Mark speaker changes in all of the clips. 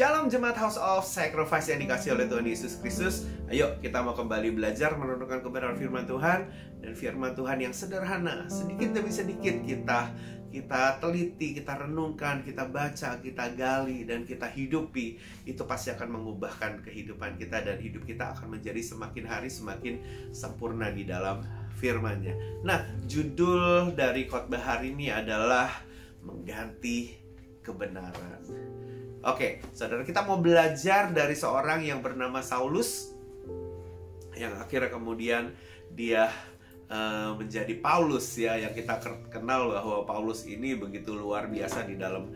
Speaker 1: Shalom jemaat House of Sacrifice yang dikasih oleh Tuhan Yesus Kristus. Ayo kita mau kembali belajar merenungkan kebenaran firman Tuhan. Dan firman Tuhan yang sederhana, sedikit demi sedikit kita teliti, kita renungkan, kita baca, kita gali, dan kita hidupi. Itu pasti akan mengubahkan kehidupan kita, dan hidup kita akan menjadi semakin hari semakin sempurna di dalam firman-Nya. Nah, judul dari khotbah hari ini adalah mengganti kebenaran. Oke, saudara, kita mau belajar dari seorang yang bernama Saulus, yang akhirnya kemudian dia menjadi Paulus, ya, yang kita kenal bahwa Paulus ini begitu luar biasa di dalam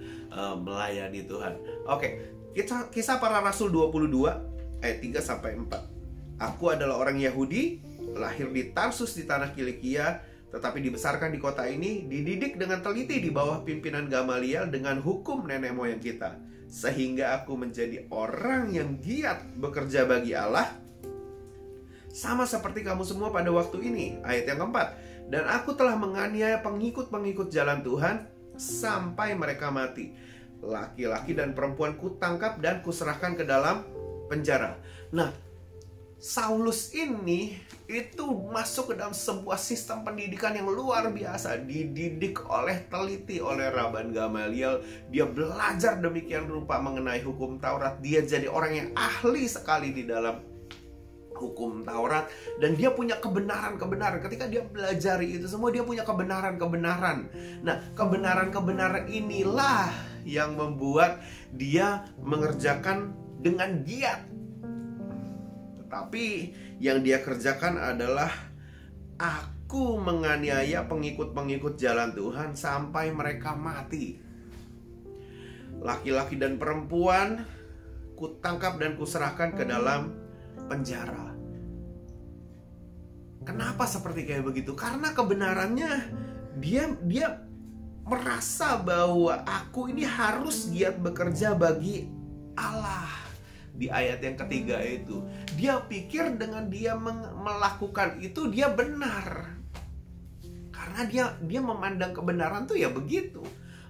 Speaker 1: melayani Tuhan. Oke, Kisah Para Rasul 22 ayat 3-4. Aku adalah orang Yahudi, lahir di Tarsus di tanah Kilikia, tetapi dibesarkan di kota ini, dididik dengan teliti di bawah pimpinan Gamaliel dengan hukum nenek moyang kita, sehingga aku menjadi orang yang giat bekerja bagi Allah, sama seperti kamu semua pada waktu ini. Ayat yang keempat, dan aku telah menganiaya pengikut-pengikut jalan Tuhan sampai mereka mati. Laki-laki dan perempuan kutangkap dan kuserahkan ke dalam penjara. Nah, Saulus ini itu masuk ke dalam sebuah sistem pendidikan yang luar biasa. Dididik oleh teliti oleh Rabban Gamaliel. Dia belajar demikian rupa mengenai hukum Taurat. Dia jadi orang yang ahli sekali di dalam hukum Taurat. Dan dia punya kebenaran-kebenaran. Ketika dia belajar itu semua, dia punya kebenaran-kebenaran. Nah, kebenaran-kebenaran inilah yang membuat dia mengerjakan dengan giat. Tapi yang dia kerjakan adalah, aku menganiaya pengikut-pengikut jalan Tuhan sampai mereka mati. Laki-laki dan perempuan kutangkap dan kuserahkan ke dalam penjara. Kenapa seperti kayak begitu? Karena kebenarannya dia merasa bahwa aku ini harus giat bekerja bagi Allah. Di ayat yang ketiga itu, dia pikir dengan dia melakukan itu dia benar. Karena dia memandang kebenaran tuh ya begitu.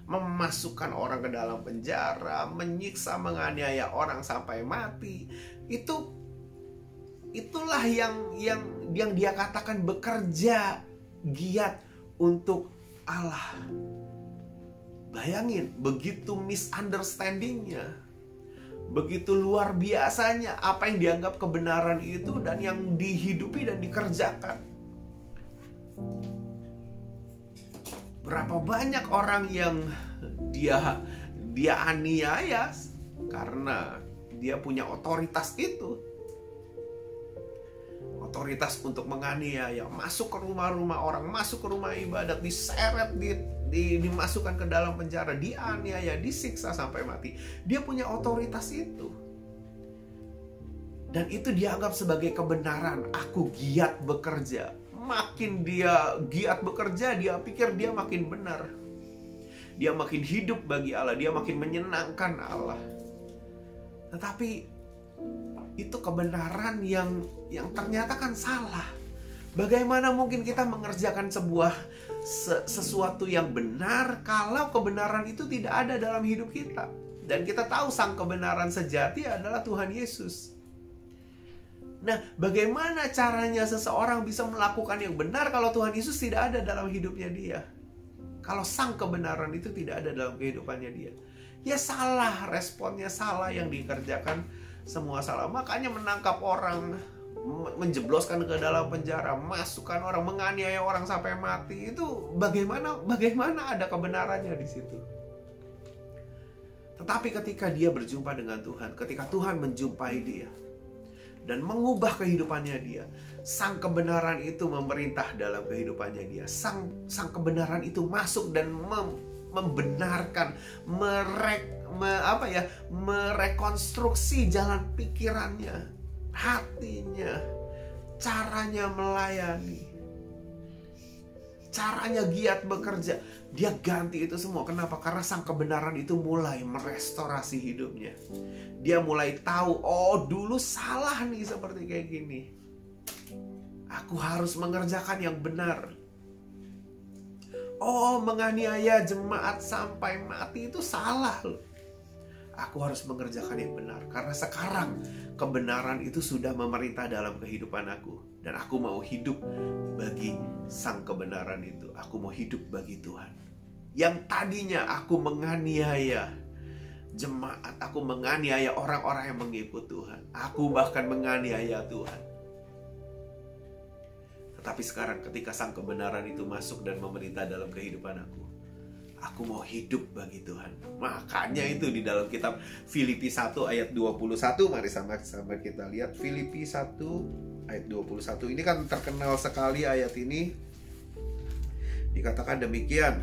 Speaker 1: Memasukkan orang ke dalam penjara, menyiksa, menganiaya orang sampai mati. Itulah yang dia katakan bekerja giat untuk Allah. Bayangin, begitu misunderstandingnya, begitu luar biasanya apa yang dianggap kebenaran itu dan yang dihidupi dan dikerjakan. Berapa banyak orang yang dia aniaya karena dia punya otoritas itu. Otoritas untuk menganiaya, masuk ke rumah-rumah orang, masuk ke rumah ibadat, diseret, dimasukkan ke dalam penjara, dianiaya, disiksa sampai mati. Dia punya otoritas itu. Dan itu dianggap sebagai kebenaran. Aku giat bekerja. Makin dia giat bekerja, dia pikir dia makin benar. Dia makin hidup bagi Allah, dia makin menyenangkan Allah. Tetapi itu kebenaran yang ternyata kan salah. Bagaimana mungkin kita mengerjakan sesuatu yang benar kalau kebenaran itu tidak ada dalam hidup kita? Dan kita tahu sang kebenaran sejati adalah Tuhan Yesus. Nah, bagaimana caranya seseorang bisa melakukan yang benar kalau Tuhan Yesus tidak ada dalam hidupnya dia? Kalau sang kebenaran itu tidak ada dalam kehidupannya dia, ya salah, responnya salah, yang dikerjakan semua salah. Makanya menangkap orang, menjebloskan ke dalam penjara, masukkan orang, menganiaya orang sampai mati, itu bagaimana ada kebenarannya di situ? Tetapi ketika dia berjumpa dengan Tuhan, ketika Tuhan menjumpai dia dan mengubah kehidupannya dia, sang kebenaran itu memerintah dalam kehidupannya dia. Sang kebenaran itu masuk dan membenarkan, merekonstruksi jalan pikirannya, hatinya, caranya melayani, caranya giat bekerja. Dia ganti itu semua. Kenapa? Karena sang kebenaran itu mulai merestorasi hidupnya. Dia mulai tahu, oh dulu salah nih seperti kayak gini. Aku harus mengerjakan yang benar. Oh, menganiaya jemaat sampai mati itu salah loh. Aku harus mengerjakan yang benar. Karena sekarang kebenaran itu sudah memerintah dalam kehidupan aku. Dan aku mau hidup bagi sang kebenaran itu. Aku mau hidup bagi Tuhan. Yang tadinya aku menganiaya jemaat, aku menganiaya orang-orang yang mengikut Tuhan. Aku bahkan menganiaya Tuhan. Tetapi sekarang ketika sang kebenaran itu masuk dan memerintah dalam kehidupan aku mau hidup bagi Tuhan. Makanya itu di dalam kitab Filipi 1 ayat 21. Mari sama-sama kita lihat Filipi 1 ayat 21. Ini kan terkenal sekali ayat ini. Dikatakan demikian.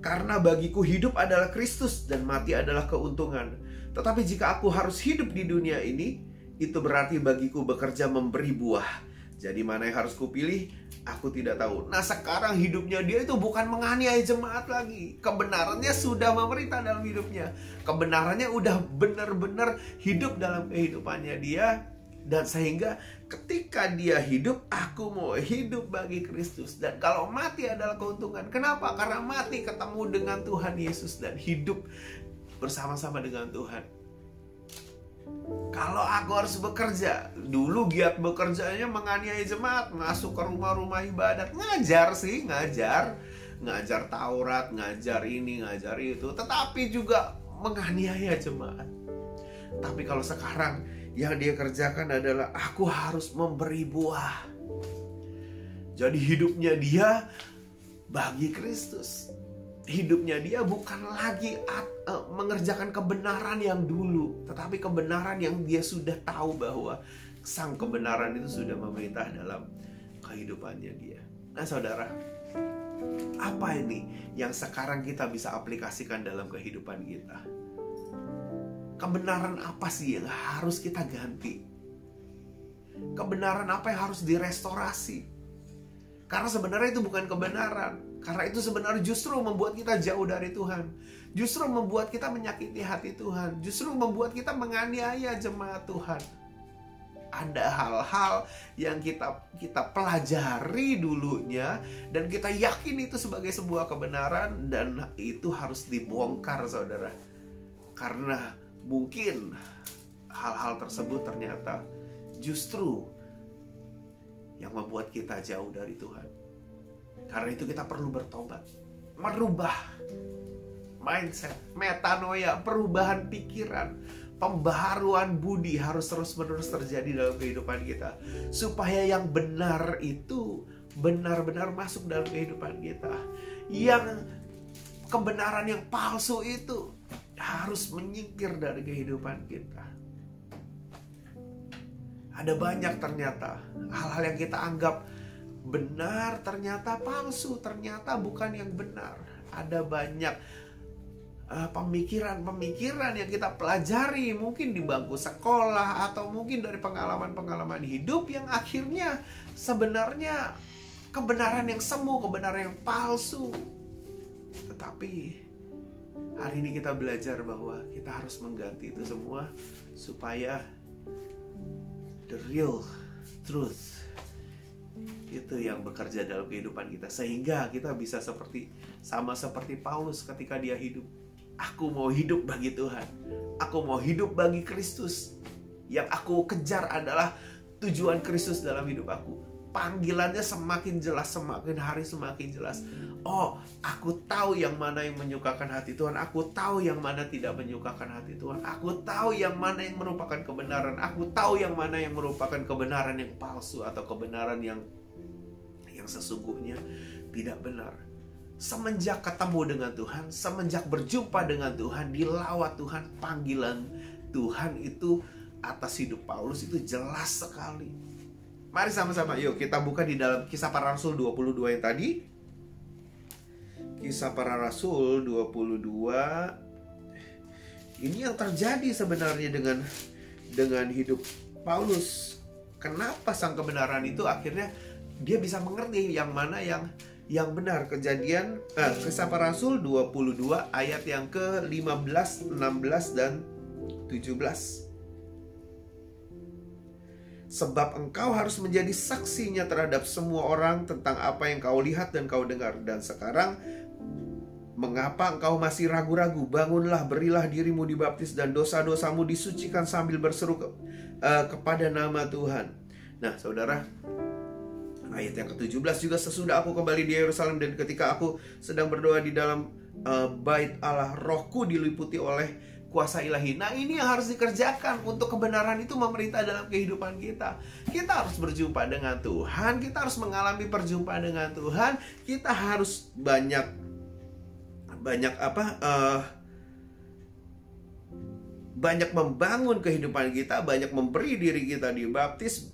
Speaker 1: Karena bagiku hidup adalah Kristus dan mati adalah keuntungan. Tetapi jika aku harus hidup di dunia ini, itu berarti bagiku bekerja memberi buah. Jadi mana yang harus kupilih? Aku tidak tahu. Nah sekarang hidupnya dia itu bukan menganiaya jemaat lagi. Kebenarannya sudah memerintah dalam hidupnya. Kebenarannya udah benar-benar hidup dalam kehidupannya dia. Dan sehingga ketika dia hidup, aku mau hidup bagi Kristus. Dan kalau mati adalah keuntungan. Kenapa? Karena mati ketemu dengan Tuhan Yesus dan hidup bersama-sama dengan Tuhan. Kalau aku harus bekerja, dulu giat bekerjanya menganiaya jemaat, masuk ke rumah-rumah ibadat, ngajar Taurat, ngajar ini, ngajar itu, tetapi juga menganiaya jemaat. Tapi kalau sekarang yang dia kerjakan adalah aku harus memberi buah. Jadi hidupnya dia bagi Kristus. Hidupnya dia bukan lagi mengerjakan kebenaran yang dulu, tetapi kebenaran yang dia sudah tahu bahwa sang kebenaran itu sudah memerintah dalam kehidupannya dia. Nah saudara, apa ini yang sekarang kita bisa aplikasikan dalam kehidupan kita? Kebenaran apa sih yang harus kita ganti? Kebenaran apa yang harus direstorasi? Karena sebenarnya itu bukan kebenaran. Karena itu sebenarnya justru membuat kita jauh dari Tuhan. Justru membuat kita menyakiti hati Tuhan. Justru membuat kita menganiaya jemaat Tuhan. Ada hal-hal yang kita pelajari dulunya dan kita yakin itu sebagai sebuah kebenaran, dan itu harus dibongkar saudara. Karena mungkin hal-hal tersebut ternyata justru yang membuat kita jauh dari Tuhan. Karena itu kita perlu bertobat, merubah mindset, metanoia, perubahan pikiran, pembaharuan budi harus terus-menerus terjadi dalam kehidupan kita. Supaya yang benar itu benar-benar masuk dalam kehidupan kita. Yang kebenaran yang palsu itu harus menyingkir dari kehidupan kita. Ada banyak ternyata hal-hal yang kita anggap benar ternyata palsu, ternyata bukan yang benar. Ada banyak pemikiran-pemikiran yang kita pelajari mungkin di bangku sekolah atau mungkin dari pengalaman-pengalaman hidup yang akhirnya sebenarnya kebenaran yang semu, kebenaran yang palsu. Tetapi hari ini kita belajar bahwa kita harus mengganti itu semua supaya the real truth itu yang bekerja dalam kehidupan kita, sehingga kita bisa sama seperti Paulus ketika dia hidup. Aku mau hidup bagi Tuhan, aku mau hidup bagi Kristus. Yang aku kejar adalah tujuan Kristus dalam hidup aku. Panggilannya semakin jelas, semakin hari semakin jelas. Oh, aku tahu yang mana yang menyukakan hati Tuhan. Aku tahu yang mana tidak menyukakan hati Tuhan. Aku tahu yang mana yang merupakan kebenaran. Aku tahu yang mana yang merupakan kebenaran yang palsu atau kebenaran yang sesungguhnya tidak benar. Semenjak ketemu dengan Tuhan, semenjak berjumpa dengan Tuhan, dilawat Tuhan, panggilan Tuhan itu atas hidup Paulus itu jelas sekali. Mari sama-sama yuk kita buka di dalam Kisah Para Rasul 22 yang tadi. Kisah Para Rasul 22. Ini yang terjadi sebenarnya dengan hidup Paulus. Kenapa sang kebenaran itu akhirnya dia bisa mengerti yang mana yang benar. Kejadian Kisah Para Rasul 22 ayat yang ke-15, 16 dan 17. Sebab engkau harus menjadi saksinya terhadap semua orang tentang apa yang kau lihat dan kau dengar. Dan sekarang Mengapa engkau masih ragu-ragu? Bangunlah, berilah dirimu dibaptis dan dosa-dosamu disucikan sambil berseru kepada nama Tuhan. Nah, saudara, ayat yang ke-17 juga, sesudah aku kembali di Yerusalem dan ketika aku sedang berdoa di dalam bait Allah, rohku diliputi oleh kuasa ilahi. Nah, ini yang harus dikerjakan untuk kebenaran itu memerintah dalam kehidupan kita. Kita harus berjumpa dengan Tuhan, kita harus mengalami perjumpaan dengan Tuhan, kita harus banyak membangun kehidupan kita, banyak memberi diri kita dibaptis.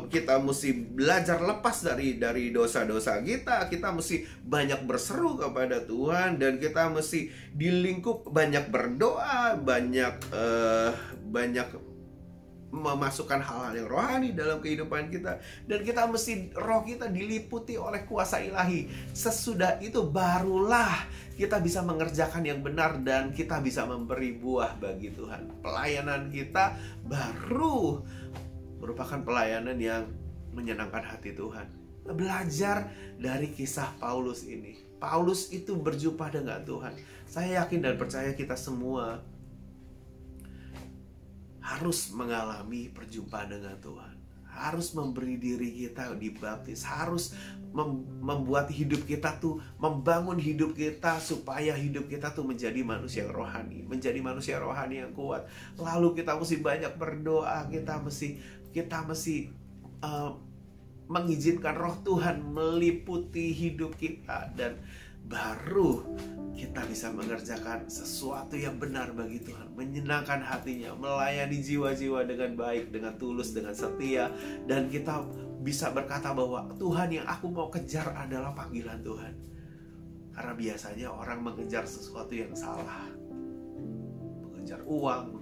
Speaker 1: Kita mesti belajar lepas dari dosa-dosa kita. Kita mesti banyak berseru kepada Tuhan, dan kita mesti di lingkup banyak berdoa, banyak memasukkan hal-hal yang rohani dalam kehidupan kita, dan kita mesti roh kita diliputi oleh kuasa ilahi. Sesudah itu barulah kita bisa mengerjakan yang benar dan kita bisa memberi buah bagi Tuhan. Pelayanan kita baru merupakan pelayanan yang menyenangkan hati Tuhan. Belajar dari kisah Paulus ini. Paulus itu berjumpa dengan Tuhan. Saya yakin dan percaya kita semua harus mengalami perjumpaan dengan Tuhan, harus memberi diri kita dibaptis, harus membuat hidup kita tuh, membangun hidup kita supaya hidup kita tuh menjadi manusia rohani, menjadi manusia rohani yang kuat. Lalu kita mesti banyak berdoa, kita mesti mengizinkan roh Tuhan meliputi hidup kita, dan baru kita bisa mengerjakan sesuatu yang benar bagi Tuhan, menyenangkan hatinya, melayani jiwa-jiwa dengan baik, dengan tulus, dengan setia. Dan kita bisa berkata bahwa Tuhan, yang aku mau kejar adalah panggilan Tuhan. Karena biasanya orang mengejar sesuatu yang salah, mengejar uang,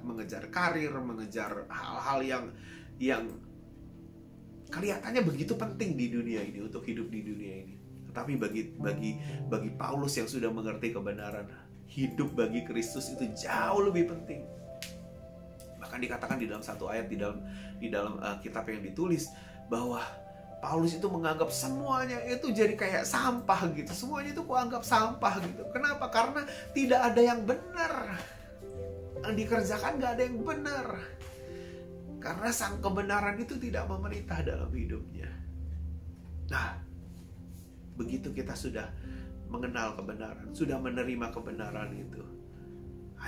Speaker 1: mengejar karir, mengejar hal-hal yang kelihatannya begitu penting di dunia ini, untuk hidup di dunia ini. Tetapi bagi Paulus yang sudah mengerti kebenaran, hidup bagi Kristus itu jauh lebih penting. Bahkan dikatakan di dalam satu ayat di dalam kitab yang ditulis, bahwa Paulus itu menganggap semuanya itu jadi kayak sampah gitu. Semuanya itu kuanggap sampah gitu. Kenapa? Karena tidak ada yang benar. Yang dikerjakan gak ada yang benar. Karena sang kebenaran itu tidak memerintah dalam hidupnya. Nah, begitu kita sudah mengenal kebenaran, sudah menerima kebenaran itu,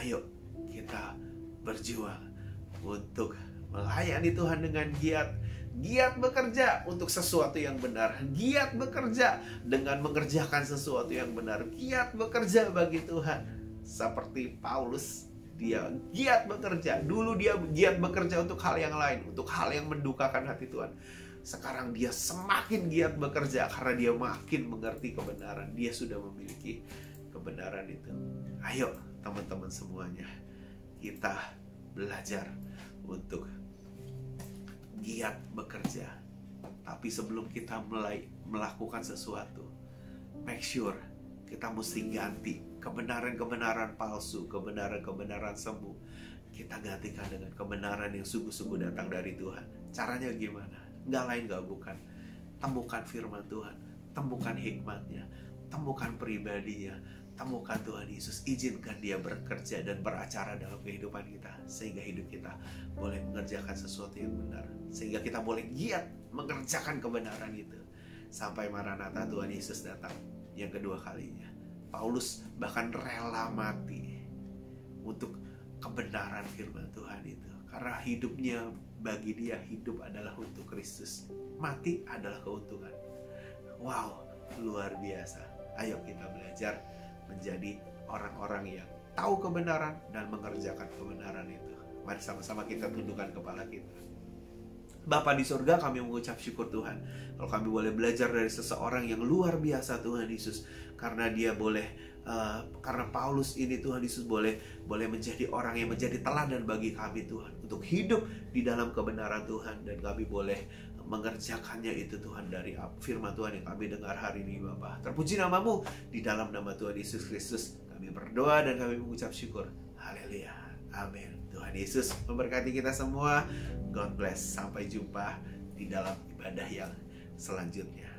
Speaker 1: ayo kita berjuang untuk melayani Tuhan dengan giat. Giat bekerja untuk sesuatu yang benar, giat bekerja dengan mengerjakan sesuatu yang benar, giat bekerja bagi Tuhan. Seperti Paulus, dia giat bekerja. Dulu dia giat bekerja untuk hal yang lain, untuk hal yang mendukakan hati Tuhan. Sekarang dia semakin giat bekerja karena dia makin mengerti kebenaran. Dia sudah memiliki kebenaran itu. Ayo teman-teman semuanya, kita belajar untuk giat bekerja. Tapi sebelum kita mulai melakukan sesuatu, make sure kita mesti ganti kebenaran-kebenaran palsu, kebenaran-kebenaran semu. Kita gantikan dengan kebenaran yang sungguh-sungguh datang dari Tuhan. Caranya gimana? Nggak lain nggak bukan, temukan firman Tuhan, temukan hikmatnya, temukan pribadinya, temukan Tuhan Yesus. Izinkan dia bekerja dan beracara dalam kehidupan kita, sehingga hidup kita boleh mengerjakan sesuatu yang benar, sehingga kita boleh giat mengerjakan kebenaran itu sampai Maranatha, Tuhan Yesus datang yang kedua kalinya. Paulus bahkan rela mati untuk kebenaran firman Tuhan itu, karena hidupnya, bagi dia hidup adalah untuk Kristus, mati adalah keuntungan. Wow, luar biasa. Ayo kita belajar menjadi orang-orang yang tahu kebenaran dan mengerjakan kebenaran itu. Mari sama-sama kita tundukkan kepala kita. Bapa di surga, kami mengucap syukur Tuhan kalau kami boleh belajar dari seseorang yang luar biasa, Tuhan Yesus. Karena dia karena Paulus ini, Tuhan Yesus, boleh menjadi orang yang menjadi teladan bagi kami, Tuhan, untuk hidup di dalam kebenaran Tuhan. Dan kami boleh mengerjakannya itu, Tuhan, dari firman Tuhan yang kami dengar hari ini, Bapa. Terpuji namamu. Di dalam nama Tuhan Yesus Kristus kami berdoa dan kami mengucap syukur. Haleluya. Amin. Tuhan Yesus memberkati kita semua. God bless. Sampai jumpa di dalam ibadah yang selanjutnya.